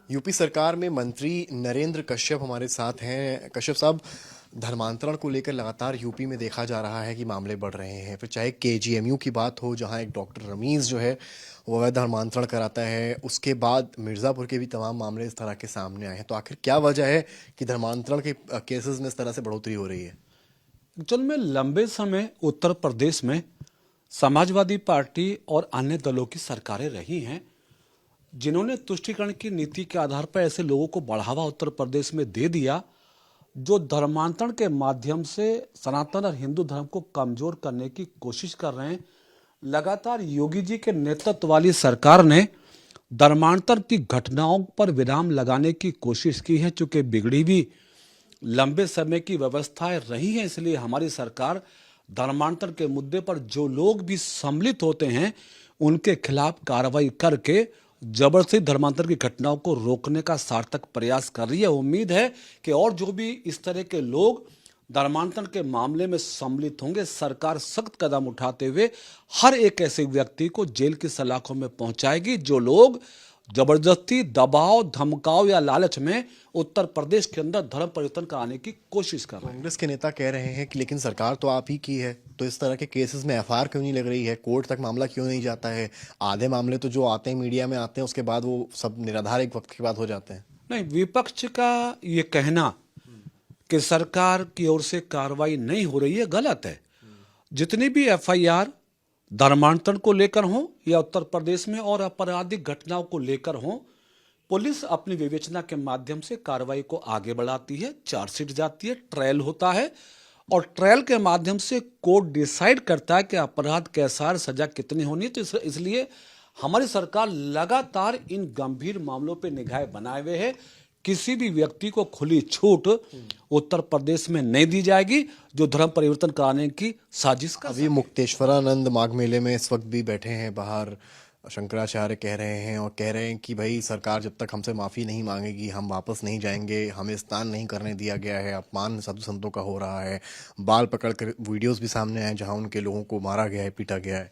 UP सरकार में मंत्री नरेंद्र कश्यप हमारे साथ हैं। कश्यप साहब, धर्मांतरण को लेकर लगातार यूपी में देखा जा रहा है कि मामले बढ़ रहे हैं। फिर चाहे केजीएमयू की बात हो, जहां एक डॉक्टर रमीज जो है वो अवैध धर्मांतरण कराता है, उसके बाद मिर्ज़ापुर के भी तमाम मामले इस तरह के सामने आए हैं। तो आखिर क्या वजह है कि धर्मांतरण के केसेस में इस तरह से बढ़ोतरी हो रही है? एक्चुअल में लंबे समय उत्तर प्रदेश में समाजवादी पार्टी और अन्य दलों की सरकारें रही हैं, जिन्होंने तुष्टीकरण की नीति के आधार पर ऐसे लोगों को बढ़ावा उत्तर प्रदेश में दे दिया जो धर्मांतरण के माध्यम से सनातन और हिंदू धर्म को कमजोर करने की कोशिश कर रहे हैं। लगातार योगी जी के नेतृत्व वाली सरकार ने धर्मांतरण की घटनाओं पर विराम लगाने की कोशिश की है। चूंकि बिगड़ी भी लंबे समय की व्यवस्थाएं रही हैं, इसलिए हमारी सरकार धर्मांतरण के मुद्दे पर जो लोग भी सम्मिलित होते हैं उनके खिलाफ कार्रवाई करके जबरदस्ती धर्मांतरण की घटनाओं को रोकने का सार्थक प्रयास कर रही है। उम्मीद है कि और जो भी इस तरह के लोग धर्मांतरण के मामले में सम्मिलित होंगे, सरकार सख्त कदम उठाते हुए हर एक ऐसे व्यक्ति को जेल की सलाखों में पहुंचाएगी जो लोग जबरदस्ती, दबाव, धमकाव या लालच में उत्तर प्रदेश के अंदर धर्म परिवर्तन कराने की कोशिश कर रहे हैं। कांग्रेस के नेता कह रहे हैं कि लेकिन सरकार तो आप ही की है, तो इस तरह के केसेस में एफआईआर क्यों नहीं लग रही है, कोर्ट तक मामला क्यों नहीं जाता है? आधे मामले तो जो आते हैं मीडिया में आते हैं, उसके बाद वो सब निराधार एक वक्त के बाद हो जाते हैं। नहीं, विपक्ष का ये कहना कि सरकार की ओर से कार्रवाई नहीं हो रही है गलत है। जितनी भी एफआईआर धर्मांतरण को लेकर हो या उत्तर प्रदेश में और आपराधिक घटनाओं को लेकर हो, पुलिस अपनी विवेचना के माध्यम से कार्रवाई को आगे बढ़ाती है, चार्जशीट जाती है, ट्रायल होता है और ट्रायल के माध्यम से कोर्ट डिसाइड करता है कि अपराध कैसा है, सजा कितनी होनी है। तो इसलिए हमारी सरकार लगातार इन गंभीर मामलों पर निगाह बनाए हुए है। किसी भी व्यक्ति को खुली छूट उत्तर प्रदेश में नहीं दी जाएगी जो धर्म परिवर्तन कराने की साजिश कर। अभी मुक्तेश्वरानंद माघ मेले में इस वक्त भी बैठे हैं बाहर, शंकराचार्य कह रहे हैं और कह रहे हैं कि भाई सरकार जब तक हमसे माफ़ी नहीं मांगेगी हम वापस नहीं जाएंगे, हमें स्नान नहीं करने दिया गया है, अपमान साधु संतों का हो रहा है। बाल पकड़ कर वीडियोस भी सामने आए जहां उनके लोगों को मारा गया है, पीटा गया है।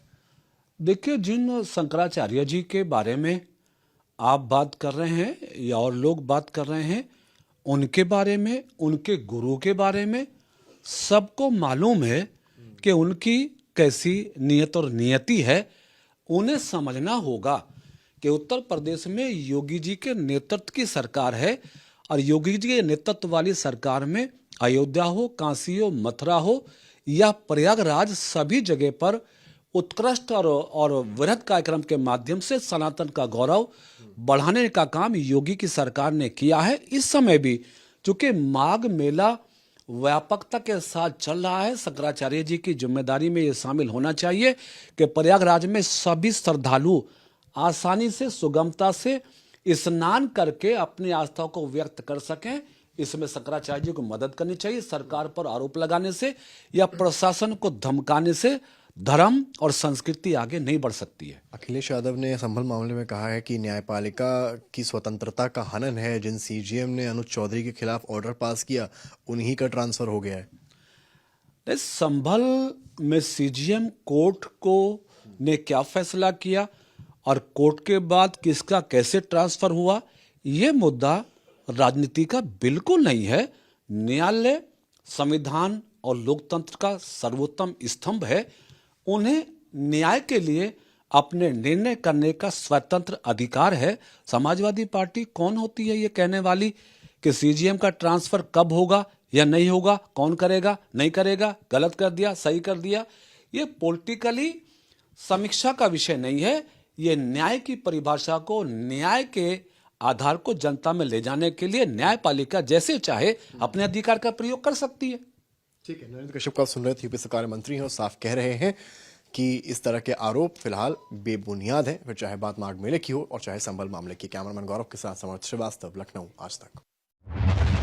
देखिए, जिन शंकराचार्य जी के बारे में आप बात कर रहे हैं या और लोग बात कर रहे हैं, उनके बारे में, उनके गुरु के बारे में सबको मालूम है कि उनकी कैसी नियत और नियति है। उन्हें समझना होगा कि उत्तर प्रदेश में योगी जी के नेतृत्व की सरकार है और योगी जी के नेतृत्व वाली सरकार में अयोध्या हो, काशी हो, मथुरा हो या प्रयागराज, सभी जगह पर उत्कृष्ट और वृहद कार्यक्रम के माध्यम से सनातन का गौरव बढ़ाने का काम योगी की सरकार ने किया है। इस समय भी चूंकि माघ मेला व्यापकता के साथ चल रहा है, शंकराचार्य जी की जिम्मेदारी में ये शामिल होना चाहिए कि प्रयागराज में सभी श्रद्धालु आसानी से, सुगमता से स्नान करके अपनी आस्था को व्यक्त कर सकें। इसमें शंकराचार्य जी को मदद करनी चाहिए। सरकार पर आरोप लगाने से या प्रशासन को धमकाने से धर्म और संस्कृति आगे नहीं बढ़ सकती है। अखिलेश यादव ने संभल मामले में कहा है कि न्यायपालिका की स्वतंत्रता का हनन है। जिन सीजीएम ने अनुज चौधरी के खिलाफ ऑर्डर पास किया उन्हीं का ट्रांसफर हो गया है। संभल में सीजीएम कोर्ट को ने क्या फैसला किया और कोर्ट के बाद किसका कैसे ट्रांसफर हुआ, ये मुद्दा राजनीति का बिल्कुल नहीं है। न्यायालय संविधान और लोकतंत्र का सर्वोत्तम स्तंभ है। उन्हें न्याय के लिए अपने निर्णय करने का स्वतंत्र अधिकार है। समाजवादी पार्टी कौन होती है ये कहने वाली कि सीजीएम का ट्रांसफर कब होगा या नहीं होगा, कौन करेगा, नहीं करेगा, गलत कर दिया, सही कर दिया। ये पॉलिटिकली समीक्षा का विषय नहीं है। ये न्याय की परिभाषा को, न्याय के आधार को जनता में ले जाने के लिए न्यायपालिका जैसे चाहे अपने अधिकार का प्रयोग कर सकती है। ठीक है, नरेंद्र कश्यप को सुन रहे थे, यूपी सरकार मंत्री हैं और साफ कह रहे हैं कि इस तरह के आरोप फिलहाल बेबुनियाद हैं, फिर चाहे बात माघ मेले की हो और चाहे संभल मामले की। कैमरामैन गौरव के साथ समर्थ श्रीवास्तव, लखनऊ, आज तक।